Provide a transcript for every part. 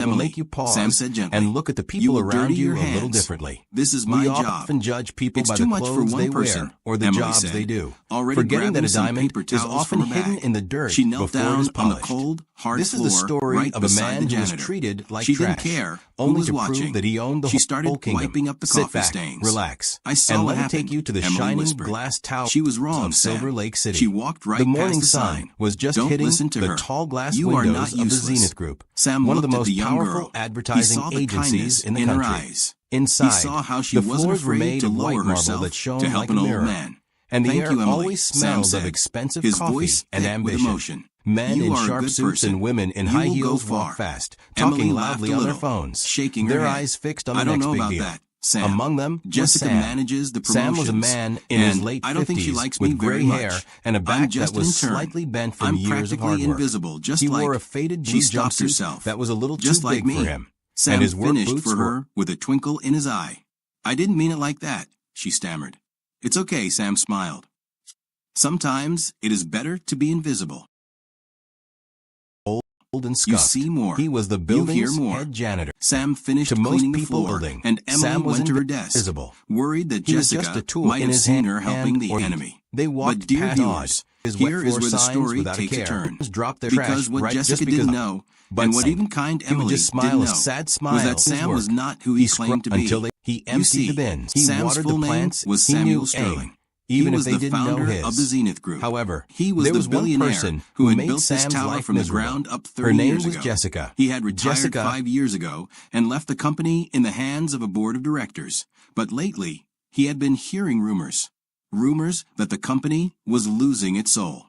will make you pause Sam said gently. and look at the You people will around dirty you your a little hands. differently. This is my We job. often judge people It's by too the much for clothes one they person, wear or the Emily jobs said, they do, already forgetting that grabbing a some diamond paper is towels often from her hidden bag. in the dirt She knelt before it down is on the polished. cold, hard This is floor the story right of a beside man the who was janitor. treated like She trash, didn't care who only was to watching. prove that he owned the She whole started kingdom. wiping up the Sit coffee back, stains. relax, I saw and what let me happened, take you to the Emily shining whispered. glass tower She was wrong, of Sam. Silver Lake City. She walked right The past morning the sun sign. was just Don't hitting listen to the her. tall glass You are windows not of the useless. Zenith Group, Sam one of the looked at most the young powerful girl. He advertising saw the kindness agencies in the her country. eyes. Inside, He saw how she the wasn't floors were afraid made to of lower white marble herself that shone to help like an a old mirror. man. And the Thank air you, Emily, always Sam smelled of said, expensive his coffee voice and thick with ambition. emotion. Men You in are a sharp good suits person. and women in You high will go heels far. walk fast, Emily talking laughed loudly a on their little, phones, shaking her their head. eyes fixed on I the don't next know big about deal. that, Sam. Among them was Jessica Sam. manages the promotions. Sam was a man in his and late I don't think she 50s likes me with very gray much. hair and a I'm back just that was an intern. slightly bent from I'm years of hard practically work. invisible, just He like... wore a faded blue She stopped jumpsuit herself. that was a little Just too like big me. for him, Sam and his work finished boots for were... her with a twinkle in his eye. I didn't mean it like that, she stammered. It's okay, Sam smiled. Sometimes it is better to be invisible. Old and You scuffed. see more. He was the You building's hear more. head janitor. Sam finished To most cleaning the people, floor, building, and Emily Sam was went to her desk, invisible. worried that He was Jessica just a tool might in have his seen hand her helping the or feet. enemy. They walked But dear past viewers, his here wet is floor where the signs story without takes a care. turn. Dropped their Because trash what right Jessica just because didn't know, but and what Sam, even kind he would Emily just smile didn't a know, sad smile was that at his Sam work. was not who he scrubbed claimed to be. until he You emptied see, the bins. He Sam's watered full the name plants. was He Samuel knew Sterling. aim, even he if was they the didn't know founder his. of the Zenith Group. However, He was there the was one billionaire person who had made built this Sam's tower life from the miserable. ground up 30 Her name years was ago. Jessica. He had retired Jessica 5 years ago and left the company in the hands of a board of directors. But lately, he had been hearing rumors. Rumors that the company was losing its soul.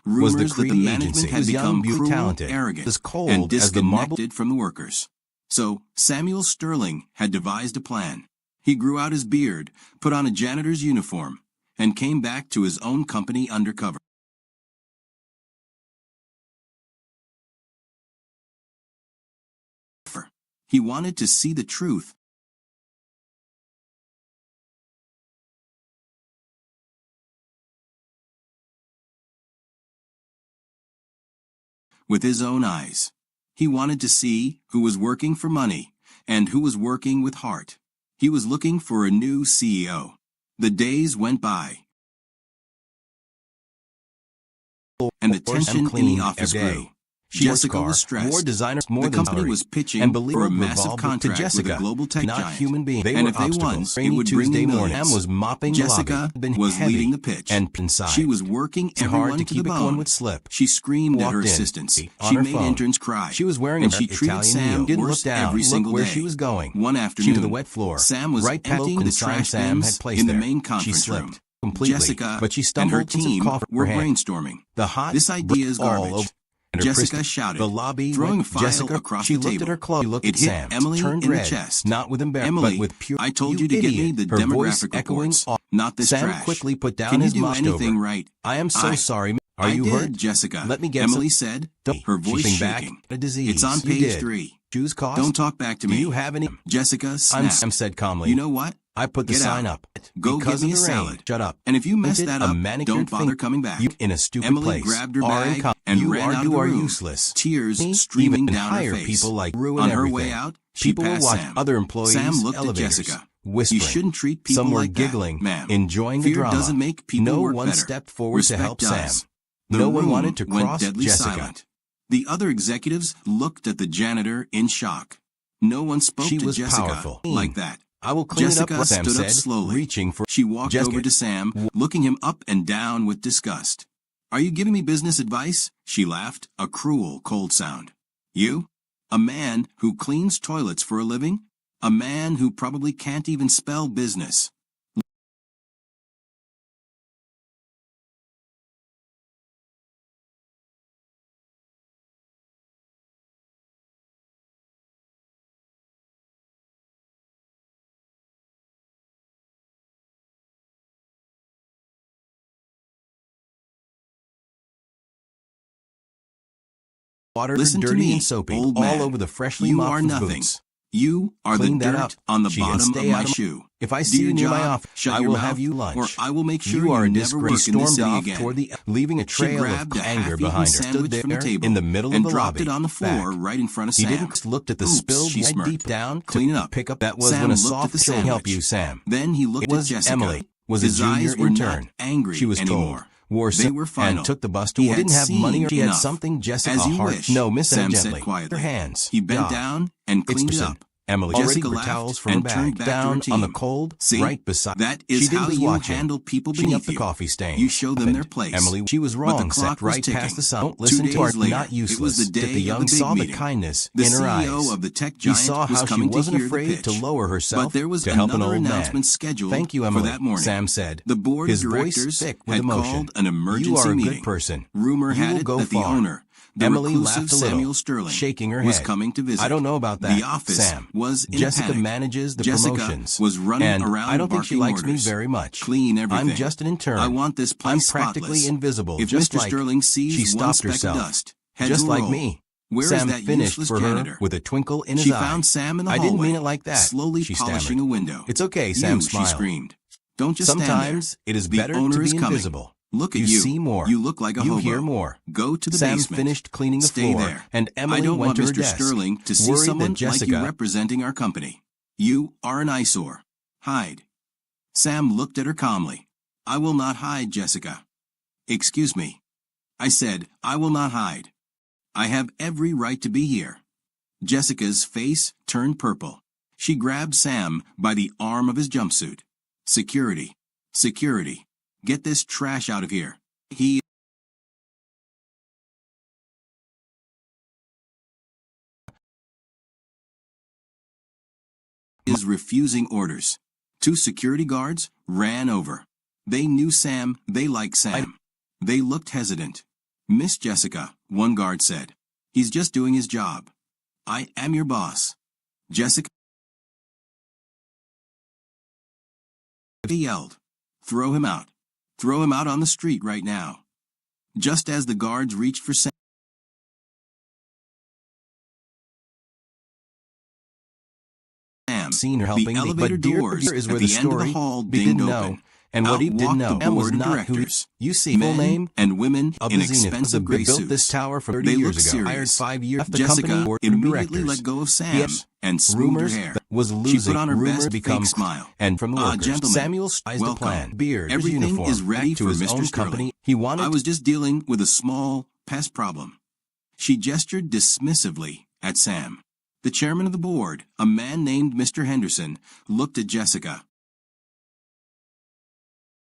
Rumors that the management had become cruel, arrogant, as cold and as the marble. disconnected from the workers. So Samuel Sterling had devised a plan. He grew out his beard, put on a janitor's uniform, and came back to his own company undercover. He wanted to see the truth with his own eyes. He wanted to see who was working for money and who was working with heart. He was looking for a new CEO. The days went by, and the tension in the office grew. Jessica was stressed. The company was pitching for a massive contract with a global tech giant, and if they won, it would bring in millions. Jessica was leading the pitch. She was working everyone to the bone. She screamed at her assistants. She made interns cry. And she treated Sam worse every single day. One afternoon, Sam was emptying the trash bins in the main conference room. Jessica and her team were brainstorming. This idea is garbage. Jessica shouted, throwing a file across the table. It hit Emily in the chest. Emily, I told you to get me the demographic reports, not this trash. Sam quickly put down Can you his do mushed anything over. right? I am so sorry. Are you hurt? Jessica. Let me get Emily some. said, her voice shaking. A disease. It's on You page did. 3. Shoes cost? Don't talk back to me. Do you have any? Jessica snapped. Sam said calmly. You know what? I put the Get sign out. up. Go Because get me a of the rain. salad. Shut up. And if you mess that up, manicured don't bother coming back. You in a stupid Emily place. grabbed her Are bag and you ran out of the are room, useless. tears Me? streaming Even down her hire face. people like ruin On her everything. way out, she People will passed watch Sam. other employees' Sam looked elevators, at Jessica. whispering. You shouldn't treat people Some were like giggling, that, ma'am. enjoying the Fear drama. doesn't make people no work one better. stepped forward Respect to help does. Sam. The No one room wanted to went cross deadly Jessica. silent. The other executives looked at the janitor in shock. No one spoke She to was Jessica powerful. like that. I will clean Jessica it up, Sam stood said, up slowly, reaching for She walked Jessica. over to Sam, looking him up and down with disgust. Are you giving me business advice? She laughed, a cruel, cold sound. You? A man who cleans toilets for a living? A man who probably can't even spell business. Water Listen to dirty me, and soapy, old all man. over the freshly You mopped are nothing. boots. You are the Clean that dirt up. on the She can bottom of stay my out of- shoe. If I Do see you your near my job, office, shut I your will mouth, have you lunch. or I will make sure you are a never work disgrace. in this Stormed city off again. toward the, leaving a She trail grabbed of a anger half-eaten behind her. Stood sandwich there from the table in the middle and of the dropped lobby. it on the floor Back. right in front of He Sam. didn't looked at the Oops, spilled she white smirked. deep down. Clean it up. Pick up. That was Sam when a looked at soft the shoulder help sandwich. you, Sam. Then he looked It was at Jessica. Emily. Was His a junior eyes were intern. not angry She was anymore. told. Wore They were final. and took the bus to He work. had Didn't have money or seen she had enough. something. Jessica, As you heart. wish, No, Miss Sam gently. said quietly. Her hands. He bent Yeah. down and cleaned it up. Emily Jessica already laughed towels from her and bag turned back to her down team. on the cold, See, right beside. that She is didn't how was you watching. handle people Clean up beneath the you. coffee stain. You show them their place. Emily, she was But wrong. the clock Set right was ticking. past the sun. Don't 2 listen to her. days later, Not useless. it was the day That the young of the big saw meeting. the kindness The in her CEO eyes. of the tech He giant saw was how she coming to wasn't hear the afraid to pitch. lower herself But there was to help an another old announcement man. scheduled Thank you, for Emily, that morning. Sam said. The board His of voice directors thick with had emotion. called an emergency You are a meeting. good person. Rumor You had will it go that the far. owner, the Emily reclusive laughed a little, Samuel Sterling, shaking her was head. coming to visit. I don't know about that. The office Sam was in Jessica a panic. manages the Jessica promotions. was running and around I don't think she barking likes orders. me very much. Clean everything. I'm just an intern. I want this place I'm spotless. practically invisible. If just Mr. like Sterling sees she one stopped speck herself. of dust, heads Just will like roll. me. Where is Sam that finished useless for janitor? her with a twinkle in his She eye. found Sam in the I hallway. didn't mean it like that. Slowly She polishing stammered. a window. It's okay, Sam She smiled. screamed. Don't just stand there. Sometimes it is The better owner to is be coming. invisible. Look at You you. see more. You look like a You hobo. hear more. Go to the Sam basement. finished cleaning the Stay floor, there. and Emily I don't went want to her Mr. desk, Sterling to see worried someone that Jessica like you representing our company. You are an eyesore. Hide. Sam looked at her calmly. I will not hide, Jessica. Excuse me. I said, I will not hide. I have every right to be here. Jessica's face turned purple. She grabbed Sam by the arm of his jumpsuit. Security. Security. Get this trash out of here. He is refusing orders. 2 security guards ran over. They knew Sam. They liked Sam. They looked hesitant. Miss Jessica, one guard said. He's just doing his job. I am your boss. Jessica yelled. Throw him out. Throw him out on the street right now. Just as the guards reached for Sam, seen her helping the me, elevator but dear, doors is at where the the end of story the hall didn't dinged know. open. And what he Out didn't know walked the and was board of not who directors. you see full Men name and women of in the Zenith. expensive They gray built suits. this tower for 30 They years looked ago. Hired serious. 5 years. Left the Jessica company board of immediately directors. let go of Sam Yes. and smoothed Rumors her hair. was She losing. put on her Rumors best become fake smile. and from the workers. Gentlemen, Samuel sized the welcome. plan. Beard, Everything his uniform, is ready back to for his Mr. own Sterling. company. He wanted. I was just dealing with a small pest problem. She gestured dismissively at Sam. The chairman of the board, a man named Mr. Henderson, looked at Jessica.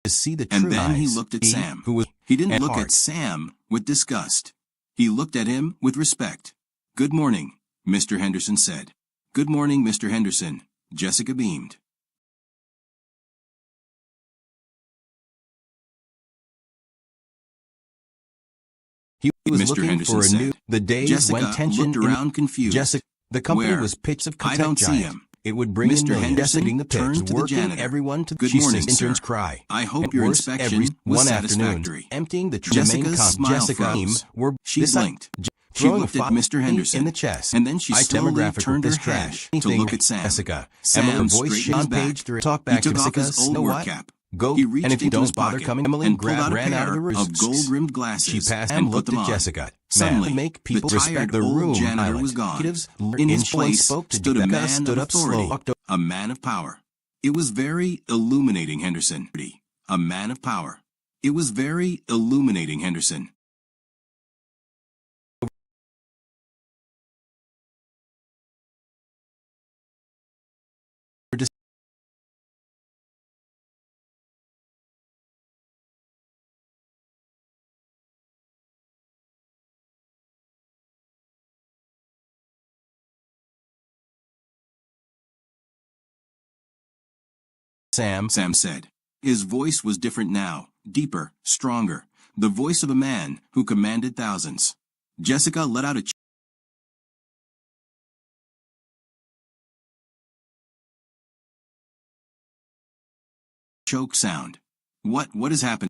to see the And true then he eyes. looked at Sam. Who was He didn't and look heart. at Sam with disgust. He looked at him with respect. Good morning, Mr. Henderson said. Good morning, Mr. Henderson. Jessica beamed. He was Mr. looking Henderson for a new. said. The days Jessica when tension looked around confused. Jessica, the company Where? was pitched of I don't see giant. him. It would bring Mr. in millions. Henderson Jessica the turned pitch, to the working janitor. everyone to Good she morning, sees interns sir. cry. I hope And your worse, inspection every was one satisfactory. afternoon, emptying the Jessica's main smile Jessica froze. were She this blinked. She throwing looked at 5 Mr. Henderson in the chest. and then she I slowly demographic turned her this head trash. to look at Sam. Jessica. Sam Emily voice straightened on his page back. 3. Talk He back took to off Jessica. his old Know work what? cap. Go, He reached and if you into his don't bother pocket coming, Emily and pulled out a ran out of the pair room. of gold-rimmed glasses She passed and and put looked them at on. Jessica. Suddenly, Man, make people the respect tired the old room. janitor Island. was gone. Executives In his influence place spoke to stood a Jessica, man stood of up authority, slow. a man of power. It was very illuminating, Henderson. A man of power. It was very illuminating, Henderson. Sam said. His voice was different now, deeper, stronger, the voice of a man who commanded thousands. Jessica let out a choke sound. What has happened?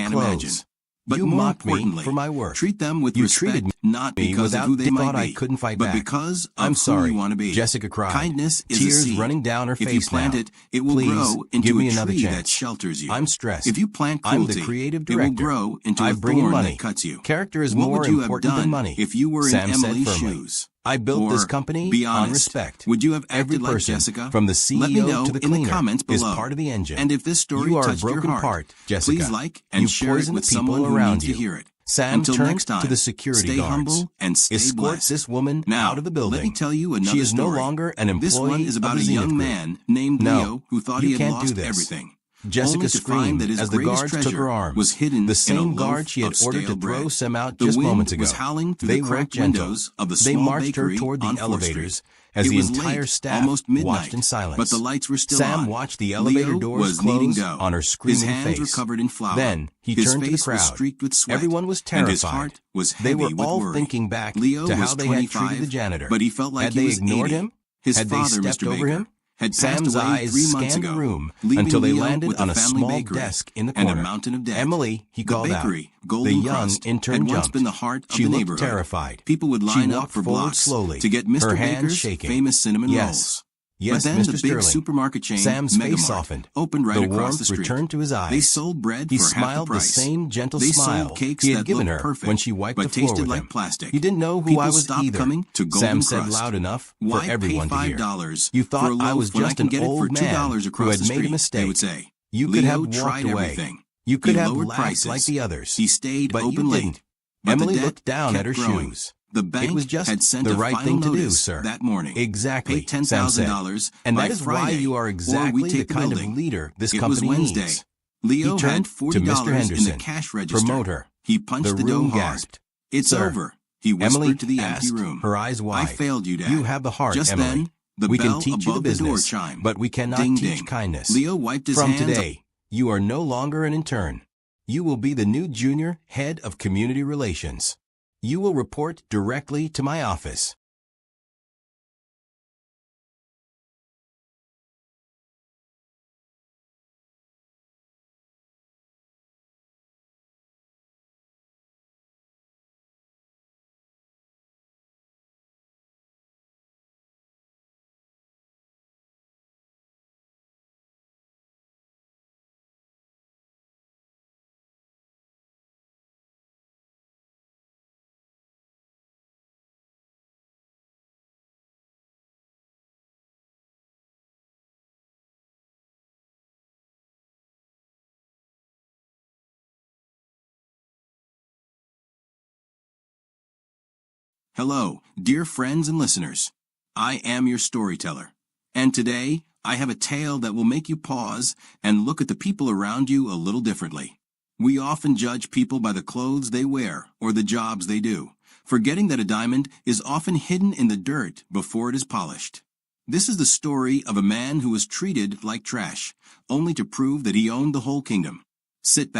can't imagine. clothes. But You more mocked me importantly, for my work. treat them with You respect, treated not me because of without who they might thought be, I couldn't fight but back. because of I'm who sorry, you want to be. Jessica cried. Kindness is Tears a seed. running down her If you face plant now. it, it will Please, grow give into me a another tree chance. that shelters you. I'm stressed. If you plant I'm cruelty, the creative it will director. grow into I a bring in thorn money. that cuts you. Character is What more would you have important done than money. if you were Sam in said Emily's firmly. shoes? I built Or, this company be on honest, respect. would you have Every acted like person, Jessica? from the Let me CEO know to the in the cleaner, comments is below. part of the engine. And if this story You are a touched your broken heart, part, Jessica. please like and You share it poison with the people someone who around needs to you. hear it. Sam Until turned next time, to the security stay guards. humble and stay Escort blessed. this woman Now, out of the building. let me tell you another She is story. no longer an employee This one is about of a the young Zenith man Group. named No, Leo who thought you he had can't do lost this. everything. Jessica Only to find screamed that his as the greatest guards took treasure her arms. was hidden The in a same loaf guard she had of ordered stale to throw bread. Sam out The just wind moments ago. was howling through They the were cracked gentle. windows of the They small marched her bakery toward the on 4th elevators Street. as It the was entire late, staff almost midnight, watched in silence. but the lights were still Sam on. watched the elevator Leo doors was needing close go. on her screaming His hands face. were covered in flour. Then he His turned to the face was crowd. streaked with sweat. Everyone was And his terrified. heart was They heavy were with all worry. thinking back Leo to was how they had 25, treated the janitor. but he felt like Had he they was ignored 80. him? His Had they father, stepped Mr. over Baker, him? had passed Sam's away eyes 3 months scanned ago, the room leaving until they Leo landed with on the a family small bakery desk in the and corner. a mountain of debt. Emily, he The called bakery, out. Golden The young Crust, intern had once jumped. been the heart of She the looked neighborhood. terrified. People would line She up walked for forward blocks slowly, to get her Mr. hands Baker's shaking. famous cinnamon Yes. rolls. Yes, But then Mr. the big Sterling. supermarket chain, Sam's face Megamart, softened. opened right The across warmth the street. returned to his eyes. They sold bread He for half the smiled the price. same gentle They smile sold cakes he had that given looked her perfect, when she wiped but the floor tasted with like him. plastic. You didn't know who People I was stopped either. coming to Golden Sam said Crust. loud enough for Why everyone pay to hear. $5 You for thought a I loaf was when I just can an get it for old man $2 who across had the made a street, mistake. they would say. You could Leo have walked tried away. everything. You could He have lowered laughed prices. like the others. He stayed but open you late. didn't. But Emily the debt looked down at her kept growing. shoes. The bank It was just had sent the a right final thing to do, notice sir. that morning. Exactly, Pay Sam said. $10,000 And by that is Friday, why you are or we exactly the take the kind of building. leader this It was company Wednesday. needs. Leo He had turned to $40 Mr. in Henderson. the cash register. Promoter. He punched The the dough room hard. gasped. It's Sir, over, he whispered Emily to the asked, empty room. her eyes wide. I failed you, Dad. You have the heart, Just Emily. then, the We bell can teach you the above the door business, chimed. but we cannot Ding, teach ding. kindness. Leo wiped his From hands. today, you are no longer an intern. You will be the new junior head of community relations. You will report directly to my office. Hello, dear friends and listeners. I am your storyteller. And today, I have a tale that will make you pause and look at the people around you a little differently. We often judge people by the clothes they wear or the jobs they do, forgetting that a diamond is often hidden in the dirt before it is polished. This is the story of a man who was treated like trash, only to prove that he owned the whole kingdom. Sit back.